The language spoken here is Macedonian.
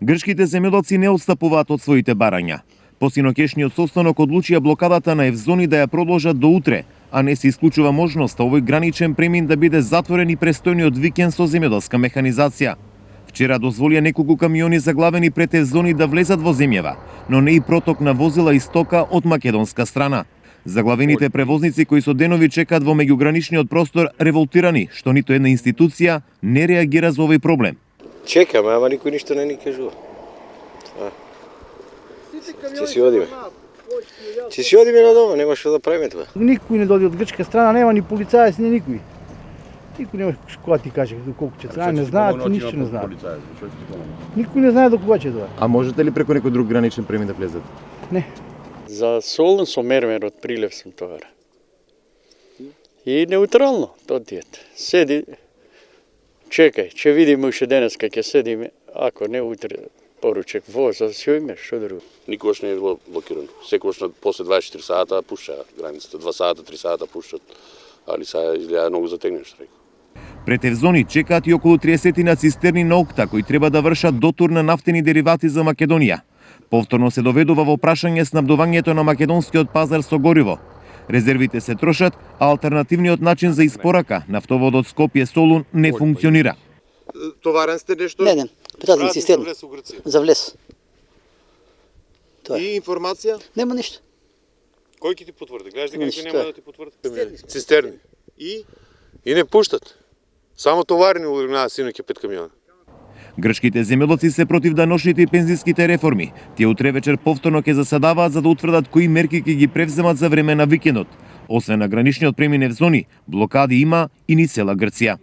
Грчките земјоделци не отстапуваат од своите барања. По синокешниот состанок одлучија блокадата на Евзони да ја продолжат до утре, а не се исклучува можноста овој граничен премин да биде затворен и престојниот викенд со земјоделска механизација. Вчера дозволија неколку камиони заглавени пред Евзони да влезат во земјава, но не и проток на возила и стока од македонска страна. Заглавените превозници кои со денови чекаат во меѓуграничниот простор револтирани што ниту една институција не реагира за овој проблем. Чекаме, ама никој ништо не ни кажува. Ќе си одиме. Ќе си одиме на дома, нема што да правиме тоа. Никој не дојде од грчка страна, нема ни полицаец, ни никој. Никој нема кога ти каже колку ќе трае, не знаат, ништо не знаат. Никој не знае до кога ќе тоа. А можете ли преку некој друг граничен премин да влезете? Не. За Солун со мермер од Прилев сум товара. И неутрално, тоа диет. Седи, чекај, ќе видиме уште денеска ќе седиме, ако не утре поручек воза, си име, што друго. Никогаш не е било блокирано. Секогаш после 24 сата пушча границата, 2 сата, 3 сата пушчат, али сега изгледа многу затегнен штрајк. Пред Евзони чекаат и околу 30 цистерни на Окта кои треба да вршат дотур на нафтени деривати за Македонија. Повторно се доведува во прашање снабдувањето на македонскиот пазар со гориво. Резервите се трошат, а алтернативниот начин за испорака нафтоводот Скопје-Солун не функционира. Товарен сте нешто? Не, пратен цистерна. За влез. И информација? Нема ништо. Кој ќе ти потврди? Граждани Ништо. нема да ти потврди? Цистерни. И не пуштат. Само товарни улегнаа синоќа 5 камиона. Грчките земјоделци се против даношните и пензиските реформи. Тие утре вечер повторно ќе заседаваат за да утврдат кои мерки ќе ги превземат за време на викендот. Освен на граничниот премин Евзони, блокади има и низ цела Грција.